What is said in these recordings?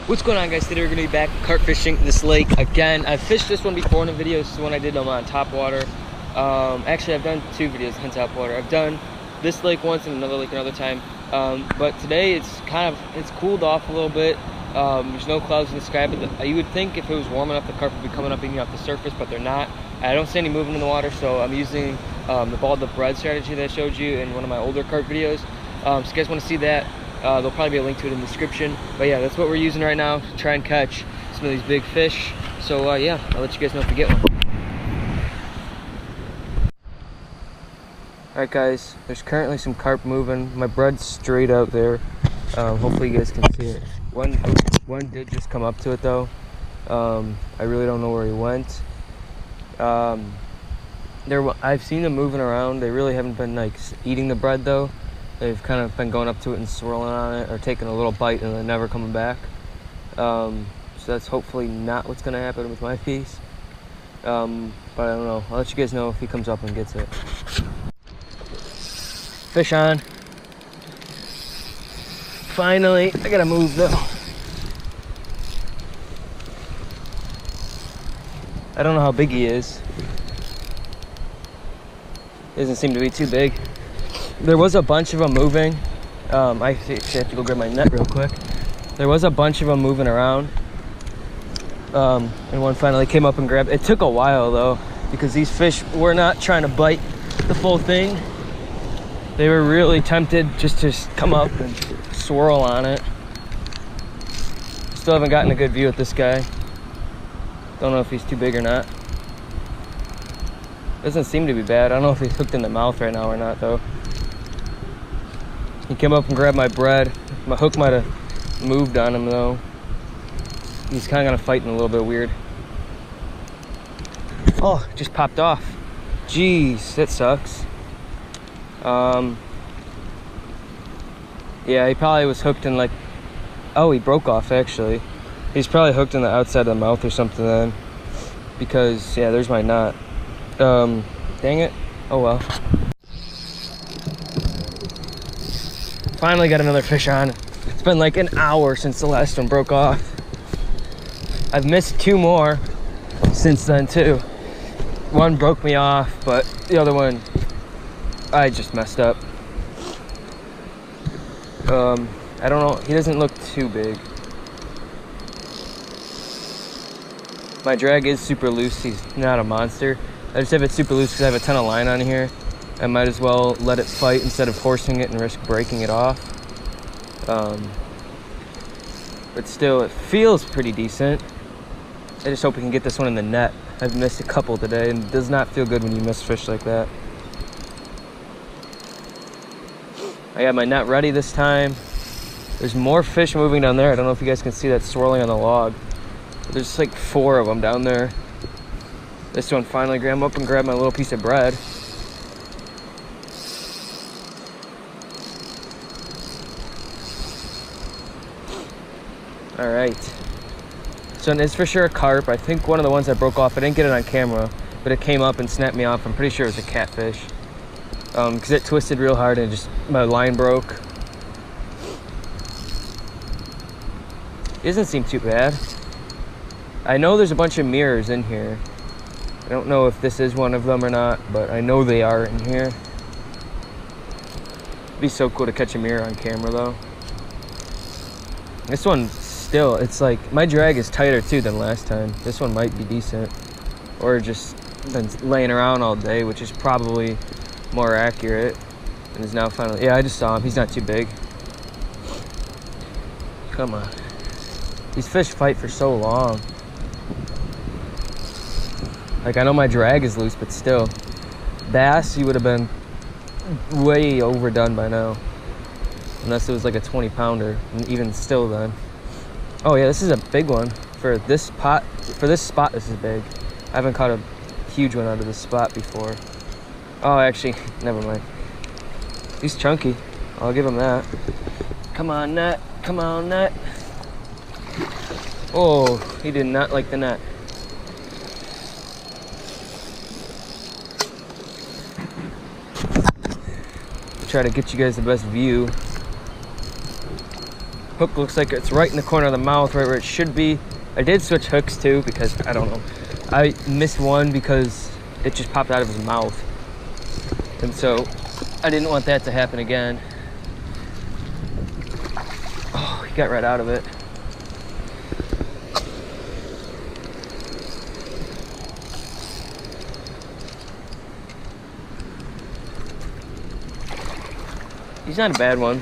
What's going on, guys? Today we're going to be back carp fishing this lake again. I've fished this one before in a video. This is the one I did on top water. Actually, I've done two videos on top water. I've done this lake once and another lake another time. But today it's cooled off a little bit. There's no clouds in the sky, but you would think if it was warm enough the carp would be coming up eating off the surface, but they're not. I don't see any movement in the water, so I'm using the balled up bread strategy that I showed you in one of my older carp videos. So if you guys want to see that, there'll probably be a link to it in the description. But yeah, that's what we're using right now to try and catch some of these big fish. So yeah, I'll let you guys know if we get one. Alright guys, there's currently some carp moving. My bread's straight out there. Hopefully you guys can see it. One did just come up to it though. I really don't know where he went. I've seen them moving around. They really haven't been like eating the bread though. They've kind of been going up to it and swirling on it or taking a little bite and then never coming back. So that's hopefully not what's going to happen with my piece. But I don't know. I'll let you guys know if he comes up and gets it. Fish on. Finally, I gotta move though. I don't know how big he is. He doesn't seem to be too big. There was a bunch of them moving. I actually have to go grab my net real quick. There was a bunch of them moving around. And one finally came up and grabbed. It took a while though, because these fish were not trying to bite the full thing. They were really tempted just to come up and swirl on it. Still haven't gotten a good view at this guy. Don't know if he's too big or not. Doesn't seem to be bad. I don't know if he's hooked in the mouth right now or not though. He came up and grabbed my bread. My hook might have moved on him though. He's kind of fighting a little bit weird. Oh, it just popped off. Jeez, that sucks. Yeah, he probably was hooked in like, oh, he broke off actually. He's probably hooked in the outside of the mouth or something then. Because, yeah, there's my knot. Dang it. Oh well. Finally got another fish on. It's been like an hour since the last one broke off. I've missed two more since then too. One broke me off, but the other one I just messed up. I don't know, he doesn't look too big. My drag is super loose, he's not a monster. I just have it super loose because I have a ton of line on here. I might as well let it fight instead of forcing it and risk breaking it off. But still, it feels pretty decent. I just hope we can get this one in the net. I've missed a couple today, and it does not feel good when you miss fish like that. I got my net ready this time. There's more fish moving down there. I don't know if you guys can see that swirling on the log. But there's like 4 of them down there. This one finally grabbed up and grabbed my little piece of bread. All right, so it's for sure a carp. I think one of the ones that broke off, I didn't get it on camera, but it came up and snapped me off. I'm pretty sure it was a catfish, because it twisted real hard and my line broke. It doesn't seem too bad. I know there's a bunch of mirrors in here. I don't know if this is one of them or not, but I know they are in here. It'd be so cool to catch a mirror on camera though. This one still, it's like, my drag is tighter too than last time. This one might be decent. Or just been laying around all day, which is probably more accurate. And is now finally, yeah, I just saw him. He's not too big. Come on. These fish fight for so long. Like, I know my drag is loose, but still. Bass, you would have been way overdone by now. Unless it was like a 20-pounder, and even still then. Oh yeah, this is a big one. For this spot, this is big. I haven't caught a huge one out of this spot before. Oh, actually, never mind. He's chunky. I'll give him that. Come on, net. Come on, net. Oh, he did not like the net. Try to get you guys the best view. Hook looks like it's right in the corner of the mouth, right where it should be. I did switch hooks too because I don't know. I missed one because it just popped out of his mouth. And so I didn't want that to happen again. Oh, he got right out of it. He's not a bad one.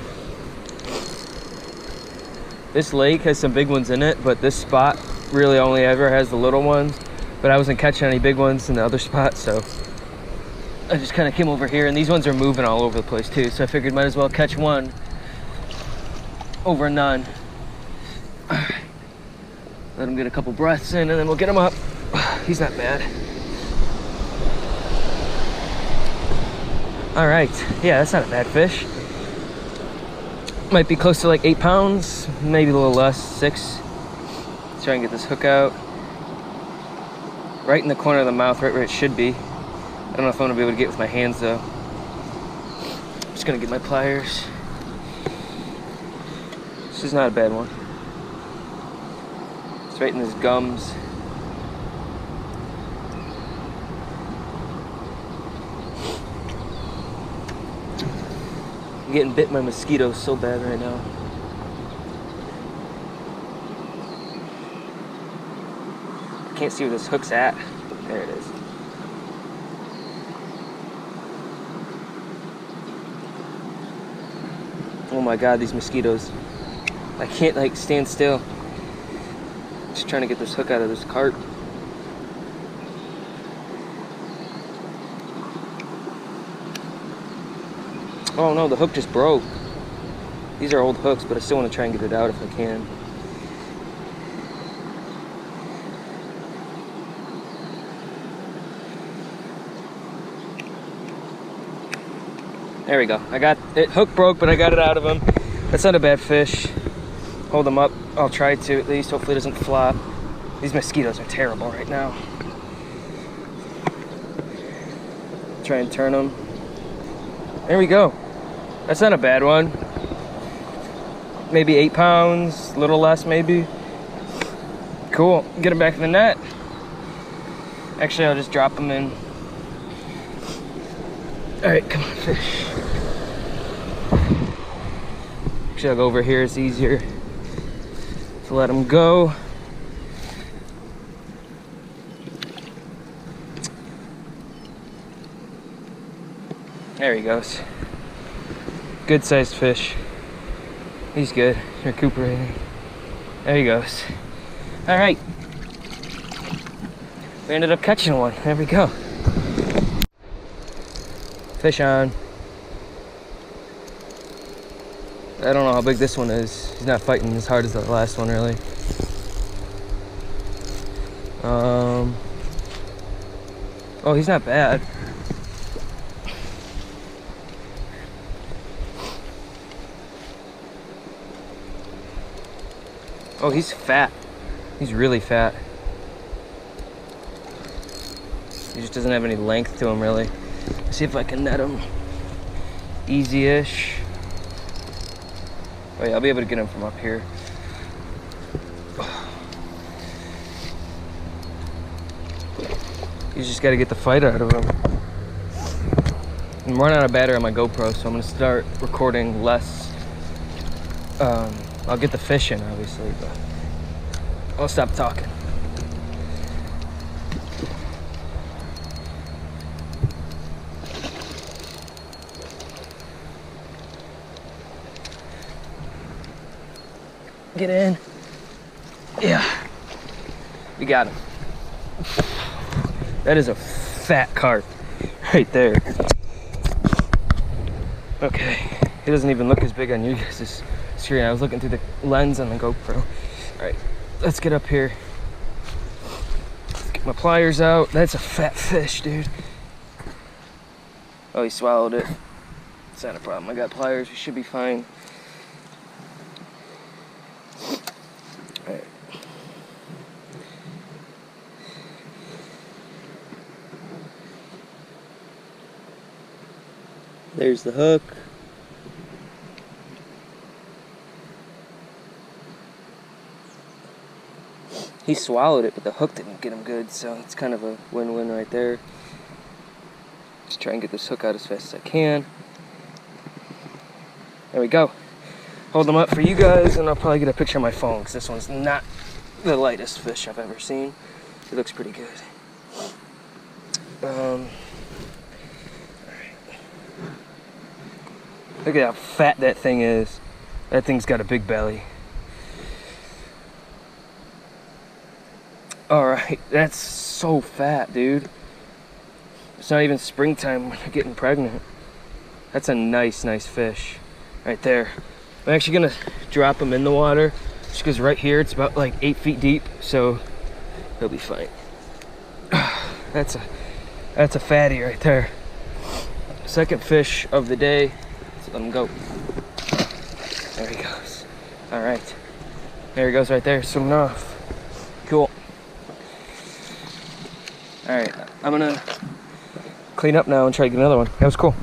This lake has some big ones in it, but this spot really only ever has the little ones. But I wasn't catching any big ones in the other spot, so I just kind of came over here, and these ones are moving all over the place too, so I figured might as well catch one over none. Let him get a couple breaths in, and then we'll get him up. He's not bad. All right, yeah, that's not a bad fish. Might be close to like 8 pounds, maybe a little less, 6. Let's try and get this hook out. Right in the corner of the mouth, right where it should be. I don't know if I'm gonna be able to get it with my hands though. I'm just gonna get my pliers. This is not a bad one. It's right in his gums. I'm getting bit by mosquitoes so bad right now. I can't see where this hook's at. There it is. Oh my god, these mosquitoes. I can't like stand still. Just trying to get this hook out of this carp. Oh no, the hook just broke. These are old hooks, but I still want to try and get it out if I can. There we go. I got it. Hook broke, but I got it out of him. That's not a bad fish. Hold him up. I'll try to at least. Hopefully it doesn't flop. These mosquitoes are terrible right now. Try and turn them. There we go. That's not a bad one. Maybe 8 pounds, a little less maybe. Cool. Get him back in the net. Actually, I'll just drop him in. All right, come on, fish. Actually, I'll go over here. It's easier to let him go. There he goes. Good sized fish. He's good. Recuperating. There he goes. All right. We ended up catching one. There we go. Fish on. I don't know how big this one is. He's not fighting as hard as the last one, really. Oh, he's not bad. Oh, he's fat. He's really fat. He just doesn't have any length to him, really. Let's see if I can net him. Easy-ish. Oh yeah, I'll be able to get him from up here. You just got to get the fight out of him. I'm running out of battery on my GoPro, so I'm going to start recording less. I'll get the fish in, obviously, but I'll stop talking. Get in. Yeah. We got him. That is a fat carp right there. Okay. He doesn't even look as big on you guys' screen. I was looking through the lens on the GoPro. All right, let's get up here. Let's get my pliers out. That's a fat fish, dude. Oh, he swallowed it. It's not a problem. I got pliers. We should be fine. All right. There's the hook. He swallowed it, but the hook didn't get him good, so it's kind of a win-win right there. Just try and get this hook out as fast as I can. There we go. Hold them up for you guys, and I'll probably get a picture on my phone, because this one's not the lightest fish I've ever seen. It looks pretty good. Alright. Look at how fat that thing is. That thing's got a big belly. Alright, that's so fat, dude. It's not even springtime when you're getting pregnant. That's a nice, nice fish right there. I'm actually gonna drop him in the water just because right here it's about like 8 feet deep, so he'll be fine. That's a fatty right there. Second fish of the day. Let's let him go. There he goes. All right, there he goes right there, swimming off. Cool. All right, I'm gonna clean up now and try to get another one. That was cool.